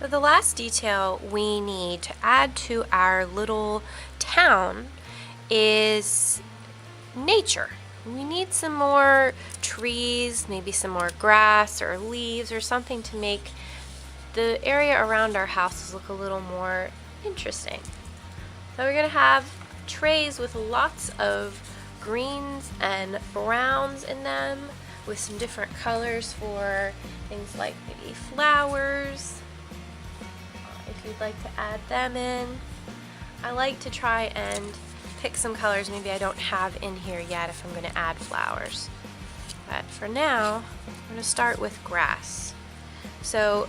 But the last detail we need to add to our little town is nature. We need some more trees, maybe some more grass or leaves or something to make the area around our houses look a little more interesting. So we're going to have trays with lots of greens and browns in them with some different colors for things like maybe flowers, if you'd like to add them in. I like to try and pick some colors maybe I don't have in here yet if I'm going to add flowers. But for now, I'm going to start with grass. So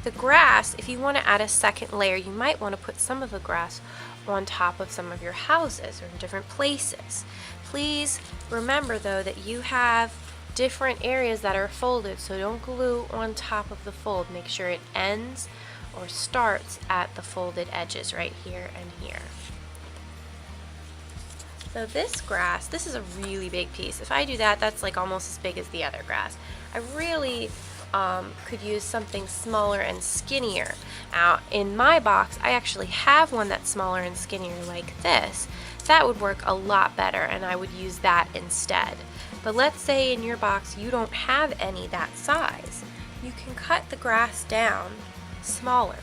the grass, if you want to add a second layer, you might want to put some of the grass on top of some of your houses or in different places. Please remember though that you have different areas that are folded, so don't glue on top of the fold. Make sure it ends or starts at the folded edges right here and here. So this grass, this is a really big piece. If I do that, that's like almost as big as the other grass. I really could use something smaller and skinnier. Now in my box, I actually have one that's smaller and skinnier like this. That would work a lot better and I would use that instead. But let's say in your box you don't have any that size. You can cut the grass down smaller.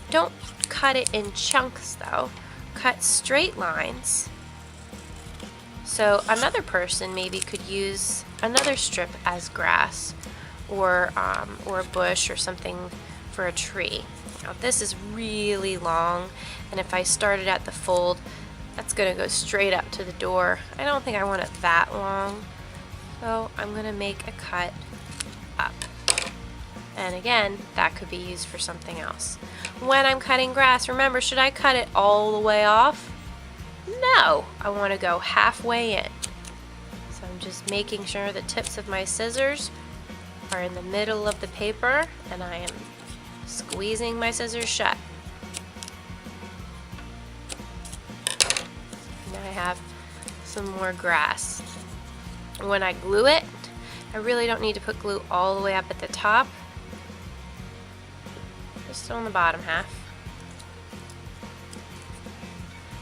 Don't cut it in chunks though. Cut straight lines. So another person maybe could use another strip as grass or a bush or something for a tree. Now this is really long, and if I started at the fold, that's going to go straight up to the door. I don't think I want it that long, so I'm going to make a cut up. And again, that could be used for something else. When I'm cutting grass, remember, should I cut it all the way off? No, I want to go halfway in. So I'm just making sure the tips of my scissors are in the middle of the paper and I am squeezing my scissors shut. Now I have some more grass. When I glue it, I really don't need to put glue all the way up at the top, just on the bottom half.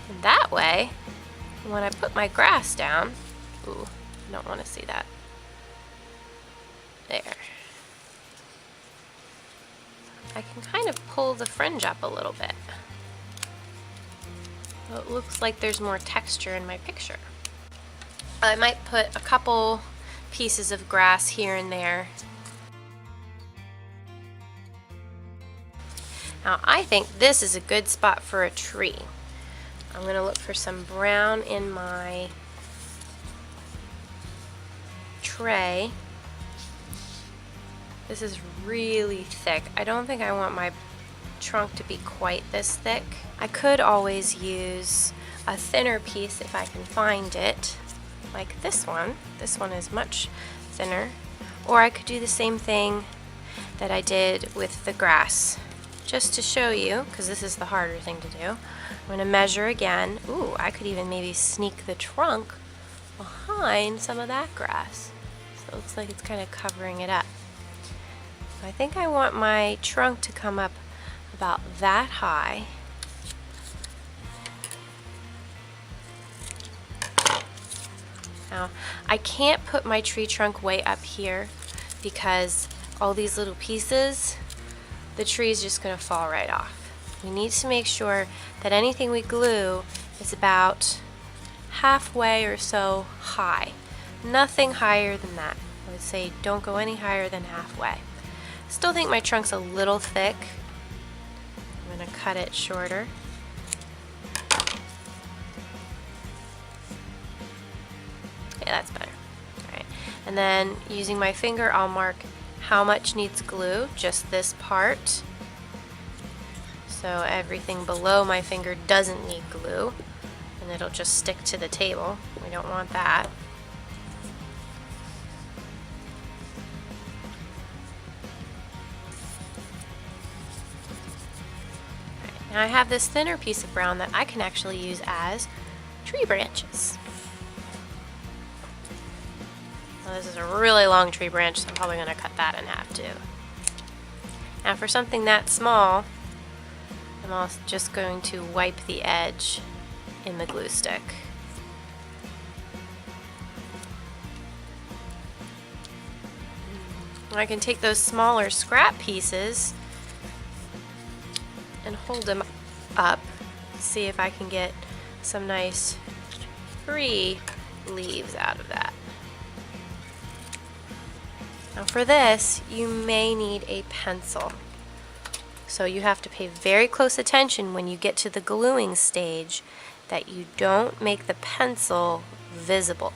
And that way, when I put my grass down, ooh, I don't want to see that. There. I can kind of pull the fringe up a little bit. So it looks like there's more texture in my picture. I might put a couple pieces of grass here and there. Now I think this is a good spot for a tree. I'm going to look for some brown in my tray. This is really thick. I don't think I want my trunk to be quite this thick. I could always use a thinner piece if I can find it, like this one. This one is much thinner. Or I could do the same thing that I did with the grass. Just to show you, because this is the harder thing to do, I'm going to measure again. Ooh, I could even maybe sneak the trunk behind some of that grass. So it looks like it's kind of covering it up. I think I want my trunk to come up about that high. Now, I can't put my tree trunk way up here because all these little pieces, the tree is just going to fall right off. We need to make sure that anything we glue is about halfway or so high. Nothing higher than that. I would say don't go any higher than halfway. Still think my trunk's a little thick. I'm going to cut it shorter. Yeah, that's better. Alright. And then using my finger, I'll mark how much needs glue, just this part. So everything below my finger doesn't need glue, and it'll just stick to the table. We don't want that. Now I have this thinner piece of brown that I can actually use as tree branches. Now this is a really long tree branch, so I'm probably going to cut that in half too. Now for something that small, I'm also just going to wipe the edge in the glue stick. I can take those smaller scrap pieces and hold them up, see if I can get some nice free leaves out of that. Now for this, you may need a pencil. So you have to pay very close attention when you get to the gluing stage that you don't make the pencil visible.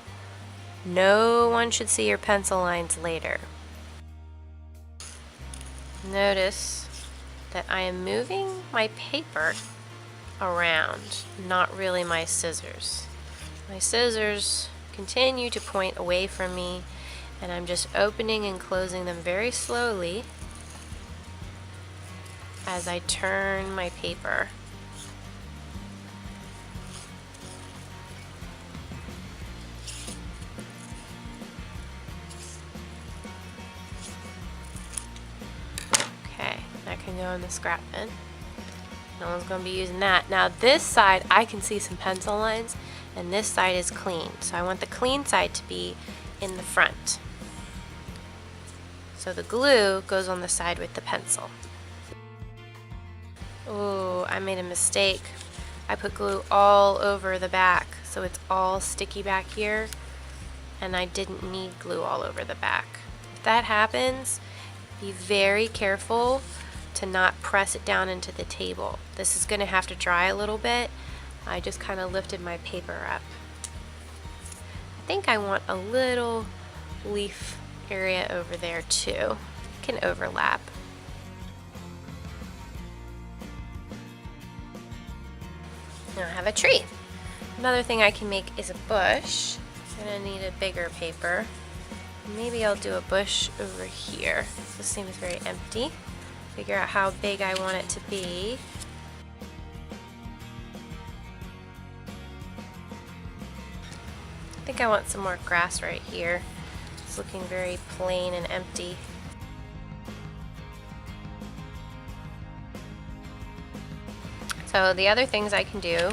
No one should see your pencil lines later. Notice that I am moving my paper around, not really my scissors. My scissors continue to point away from me, and I'm just opening and closing them very slowly as I turn my paper. Okay, that can go in the scrap bin. No one's going to be using that. Now this side, I can see some pencil lines, and this side is clean. So I want the clean side to be in the front. So the glue goes on the side with the pencil. Oh, I made a mistake. I put glue all over the back, so it's all sticky back here, and I didn't need glue all over the back. If that happens, be very careful to not press it down into the table. This is going to have to dry a little bit. I just kind of lifted my paper up. I think I want a little leaf area over there too. It can overlap. Now I have a tree. Another thing I can make is a bush. I'm gonna need a bigger paper. Maybe I'll do a bush over here. This seems very empty. Figure out how big I want it to be. I think I want some more grass right here. It's looking very plain and empty. So the other things I can do,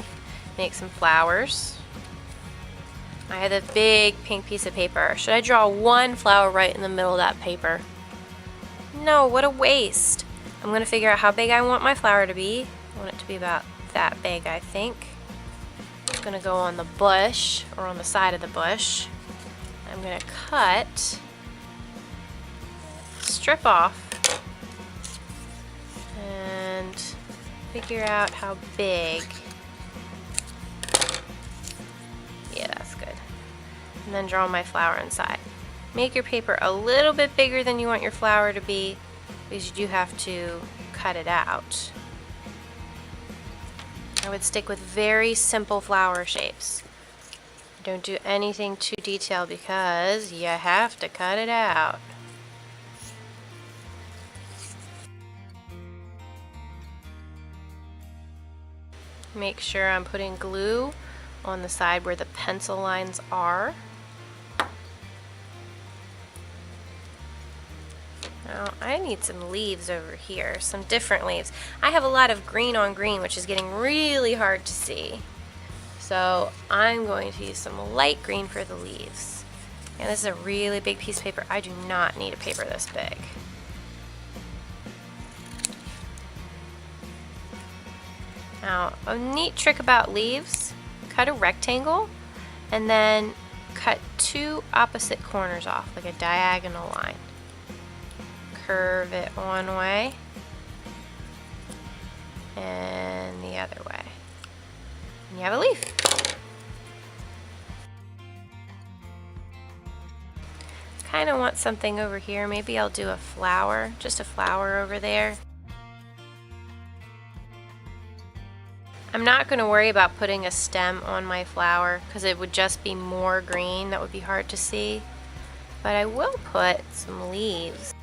make some flowers. I have a big pink piece of paper. Should I draw one flower right in the middle of that paper? No, what a waste. I'm going to figure out how big I want my flower to be. I want it to be about that big, I think. It's going to go on the bush, or on the side of the bush. I'm going to cut, strip off, and figure out how big. Yeah, that's good. And then draw my flower inside. Make your paper a little bit bigger than you want your flower to be, because you do have to cut it out. I would stick with very simple flower shapes. Don't do anything too detailed because you have to cut it out. Make sure I'm putting glue on the side where the pencil lines are. Now I need some leaves over here, some different leaves. I have a lot of green on green, which is getting really hard to see. So I'm going to use some light green for the leaves. And this is a really big piece of paper. I do not need a paper this big. Now, a neat trick about leaves, cut a rectangle and then cut two opposite corners off, like a diagonal line. Curve it one way and the other way. And you have a leaf. Kind of want something over here. Maybe I'll do a flower, just a flower over there. I'm not going to worry about putting a stem on my flower because it would just be more green. That would be hard to see. But I will put some leaves.